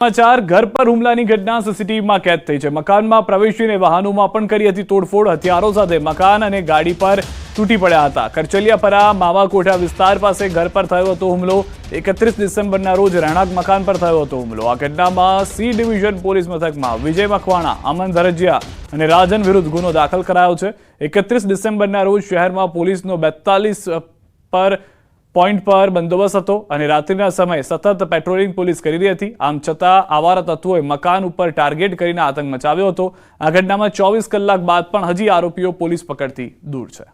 समाचार घर पर હુમલાની ઘટના સીસીટીવીમાં કેદ થઈ છે। મકાનમાં પ્રવેશીને વાહનોમાં પણ કરી હતી તોડફોડ। હથિયારો સાથે મકાન અને ગાડી પર તૂટી પડ્યા હતા। કરચલિયાપરા માવાકોઠા વિસ્તાર પાસે ઘર પર થયો હતો હુમલો। 31 ડિસેમ્બરના રોજ રહેણાંક મકાન પર થયો હતો હુમલો। આ ઘટનામાં સી ડિવિઝન પોલીસ મથકમાં વિજય મકવાણા, અમન ધરજીયા અને રાજન વિરુદ્ધ ગુનો દાખલ કરાયો છે। 31 ડિસેમ્બરના રોજ શહેરમાં પોલીસનો 42 પર પોઈન્ટ પર બંદોબસ્ત હતો અને રાત્રિના સમયે સતત પેટ્રોલિંગ પોલીસ કરી રહી હતી। આમ છતાં આવારા તત્વોએ મકાન ઉપર ટાર્ગેટ કરીને આતંક મચાવ્યો હતો। આ ઘટનામાં 24 કલાક બાદ પણ હજી આરોપીઓ પોલીસ પકડથી દૂર છે।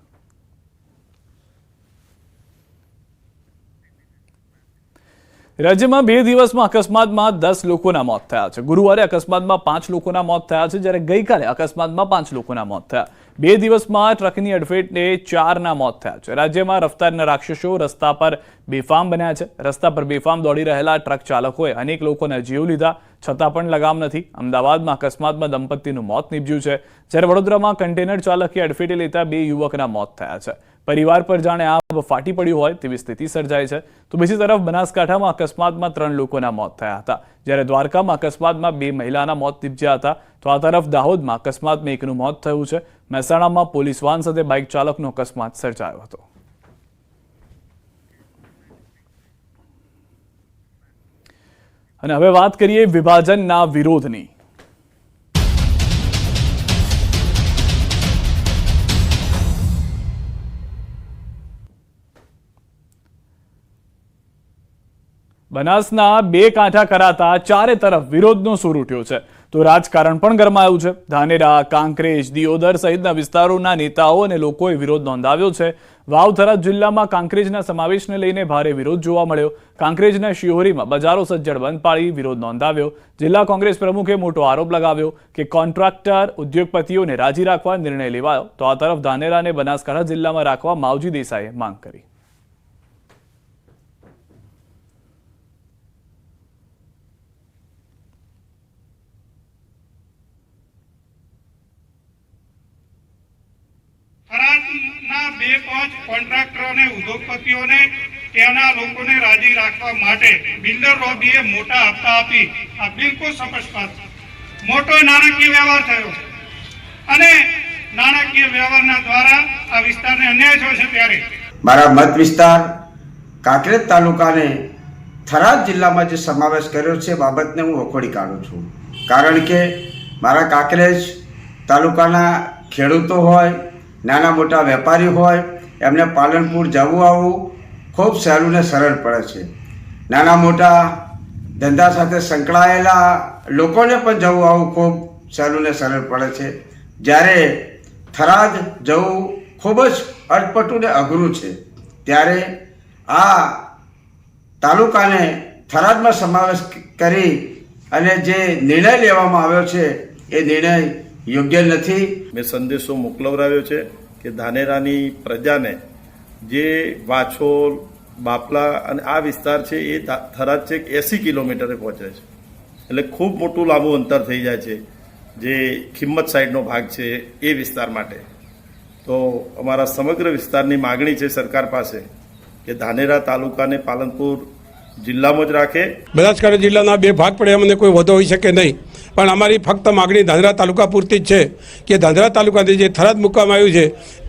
રાજ્યમાં 2 દિવસમાં અકસ્માતમાં 10 લોકોના મોત થયા છે। ગુરુવારે અકસ્માતમાં 5 લોકોના મોત થયા છે, જ્યારે ગઈકાલે અકસ્માતમાં 5 લોકોના મોત થયા। 2 દિવસમાં ટ્રકની અડફેટે 4ના મોત થયા છે। રાજ્યમાં રફતારના રાક્ષસો રસ્તા પર બેફામ બન્યા છે। રસ્તા પર બેફામ દોડી રહેલા ટ્રક ચાલકોએ અનેક લોકોના જીવ લીધા, છતાં પણ લગામ નથી। અમદાવાદમાં અકસ્માતમાં દંપતીનું મોત નીપજ્યું છે, જ્યારે વડોદરામાં કન્ટેનર ચાલકે અડફેટે લેતા 2 યુવકના મોત થયા છે। પરિવાર પર જાણે આગ ફાટી પડ્યું હોય તેવી સ્થિતિ સર્જાઈ છે। તો બીજી તરફ બનાસકાંઠામાં અકસ્માતમાં 3 લોકોના મોત થયા હતા, જ્યારે દ્વારકામાં અકસ્માતમાં 2 મહિલાના મોત નીપજ્યા હતા। તો આ તરફ દાહોદમાં અકસ્માતમાં 1નું મોત થયું છે। મહેસાણામાં પોલીસ વાન સાથે બાઇક ચાલકનો અકસ્માત સર્જાયો હતો। અને હવે વાત કરીએ વિભાજનના વિરોધની। બનાસના 2 કાંઠા કરાતા ચારે તરફ વિરોધનો સૂર ઉઠ્યો છે, તો રાજકારણ પણ ગરમાયું છે। ધાનેરા, કાંકરેજ, દિયોદર સહિતના વિસ્તારોના નેતાઓ અને લોકોએ વિરોધ નોંધાવ્યો છે। વાવ-થરાદ જિલ્લામાં કાંકરેજના સમાવેશને લઈને ભારે વિરોધ જોવા મળ્યો। કાંકરેજના શિહોરીમાં બજારો સજ્જડ બંધ પાડી વિરોધ નોંધાવ્યો। જિલ્લા કોંગ્રેસ પ્રમુખે મોટો આરોપ લગાવ્યો કે કોન્ટ્રાક્ટર ઉદ્યોગપતિઓને રાજી રાખવા નિર્ણય લેવાયો। તો આ તરફ ધાનેરા અને બનાસકાંઠા જિલ્લામાં રાખવા માવજી દેસાઈએ માંગ કરી। થરાદના 2-5 કોન્ટ્રાક્ટરોને ઉદ્યોગપતિઓને ત્યાંના લોકોને રાજી રાખવા માટે બિલ્ડર લોબીએ મોટા હપ્તા આપી આ બિલકુલ સ્પષ્ટ મોટો નાણાકીય વ્યવહાર થયો અને નાણાકીય વ્યવહારના દ્વારા આ વિસ્તારને અન્યાય થયો છે। ત્યારે મારા મત વિસ્તાર કાંકરેજ તાલુકાને થરાદ જિલ્લામાં જે સમાવેશ કર્યો છે બાબતને હું વખોડી કાઢું છું, કારણ કે મારા કાંકરેજ તાલુકાના ખેડૂતો હોય, નાના મોટા વેપારી હોય, એમને પાલનપુર જવું આવવું ખૂબ સહેલું ને સરળ પડે છે। નાના મોટા ધંધા સાથે સંકળાયેલા લોકોને પણ જવું આવવું ખૂબ સહેલું ને સરળ પડે છે, જ્યારે થરાદ જવું ખૂબ જ અટપટું ને અઘરું છે। ત્યારે આ તાલુકાને થરાદમાં સમાવેશ કરી અને જે નિર્ણય લેવામાં આવ્યો છે એ નિર્ણય યોગ્ય નથી। મેં સંદેશો મોકલવરાવ્યો છે કે ધાનેરાની પ્રજાને જે વાછોલ, બાપલા અને આ વિસ્તાર છે એ થરાદ છે 80 કિલોમીટરે પહોંચે છે, એટલે ખૂબ મોટું લાંબુ અંતર થઈ જાય છે જે ખિંમત સાઈડનો ભાગ છે એ વિસ્તાર માટે। તો અમારા સમગ્ર વિસ્તારની માગણી છે સરકાર પાસે કે ધાનેરા તાલુકાને પાલનપુર જિલ્લામાં જ રાખે। બનાસકાંઠા જિલ્લાના 2 ભાગ પડે અમને કોઈ વધુ હોઈ શકે નહીં, પણ અમારી ફક્ત માગણી ધાનેરા તાલુકા પૂરતી જ છે કે ધાનેરા તાલુકાથી જે થરાદ મૂકવામાં આવ્યું છે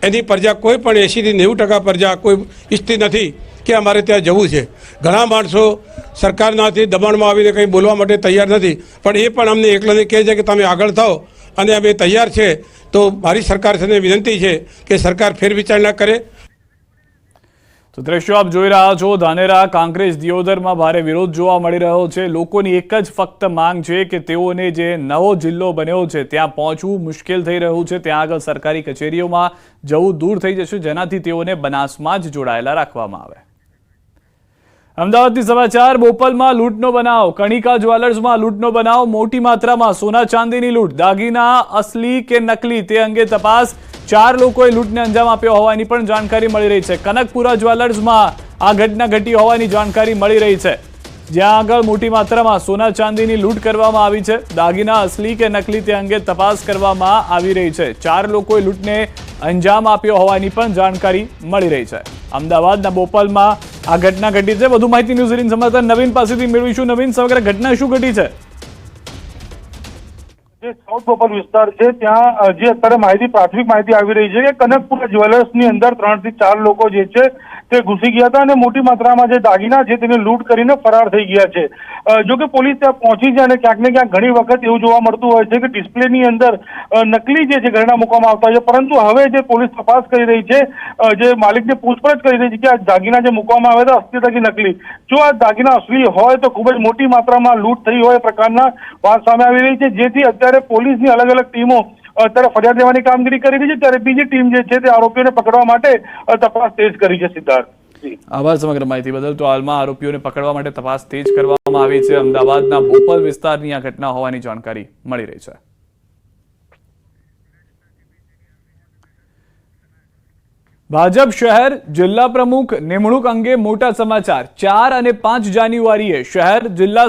એની પ્રજા કોઈ પણ 80 થી 90% પ્રજા કોઈ ઈચ્છતી નથી કે અમારે ત્યાં જવું છે। ઘણા માણસો સરકારનાથી દબાણમાં આવીને કંઈ બોલવા માટે તૈયાર નથી, પણ એ પણ અમને એકલાને કહે છે કે તમે આગળ થાઓ અને અમે તૈયાર છે। તો મારી સરકાર સાથે વિનંતી છે કે સરકાર ફેરવિચારણા કરે। તો દ્રશ્યો આપ જોઈ રહ્યા છો, ધાનેરા, કાંકરેજ, દિયોદરમાં ભારે વિરોધ જોવા મળી રહ્યો છે। લોકોની એક જ ફક્ત માંગ છે કે તેઓને જે નવો જિલ્લો બન્યો છે ત્યાં પહોંચવું મુશ્કેલ થઈ રહ્યું છે, ત્યાં આગળ સરકારી કચેરીઓમાં જવું દૂર થઈ જશે, જેનાથી તેઓને બનાસમાં જ જોડાયેલા રાખવામાં આવે। અમદાવાદથી સમાચાર। બોપલમાં લૂંટનો બનાવ। કણિકા જ્વેલર્સમાં લૂંટનો બનાવ। મોટી માત્રામાં સોના ચાંદીની લૂંટ, દાગીના અસલી કે નકલી તે અંગે તપાસ। 4 લોકોએ લૂંટને અંજામ આપ્યો હોવાની પણ જાણકારી મળી રહી છે। કનકપુરા જ્વેલર્સમાં આ ઘટના ઘટી હોવાની જાણકારી મળી રહી છે, જ્યાં આગળ મોટી માત્રામાં સોના ચાંદીની લૂંટ કરવામાં આવી છે। દાગીના અસલી કે નકલી તે અંગે તપાસ કરવામાં આવી રહી છે। 4 લોકોએ લૂંટને અંજામ આપ્યો હોવાની પણ જાણકારી મળી રહી છે। અમદાવાદના બોપલમાં આ ઘટના ઘટી છે। વધુ માહિતી ન્યૂઝ 18 સમાચાર નવીન પાસેથી મેળવીશું। નવીન, સમગ્ર ઘટના શું ઘટી છે? જે સાઉથ બોપલ વિસ્તાર છે ત્યાં જે અત્યારે પ્રાથમિક માહિતી આવી રહી છે કે કનકપુરા જ્વેલર્સની અંદર 3 થી 4 લોકો જે છે તે ઘૂસી ગયા હતા અને મોટી માત્રામાં જે દાગીના છે તેને લૂંટ કરીને ફરાર થઈ ગયા છે. જો કે પોલીસ ત્યાં પહોંચી છે અને ક્યાંક ને ક્યાંક ઘણી વખત એવું જોવા મળતું હોય છે કે ડિસ્પ્લેની અંદર નકલી જે છે ઘરેણાં મૂકવામાં આવતા હોય છે, પરંતુ હવે જે પોલીસ તપાસ કરી રહી છે, જે માલિકને પૂછપરછ કરી રહી છે કે આ દાગીના જે મૂકવામાં આવ્યા હતા અસલી કે નકલી, જો આ દાગીના અસલી હોય તો ખૂબ જ મોટી માત્રામાં લૂંટ થઈ હોય પ્રકારના વાત સામે આવી રહી છે, જેથી અત્યારે પોલીસની અલગ અલગ ટીમો અત્યારે ફરિયાદ લેવાની કામગીરી કરી રહી છે, ત્યારે બીજી ટીમ જે છે તે આરોપીઓને પકડવા માટે તપાસ તેજ કરી છે. સિદ્ધાર્થ, આભાર સમગ્ર માહિતી બદલ. તો હાલમાં આરોપીઓને પકડવા માટે તપાસ તેજ કરવામાં આવી છે. અમદાવાદના બોપલ વિસ્તારની આ ઘટના હોવાની જાણકારી મળી રહી છે. ભાજપ શહેર જિલ્લા પ્રમુખ નિમણૂક અંગે મોટા સમાચાર. 4 અને 5 જાન્યુઆરીએ શહેર જિલ્લા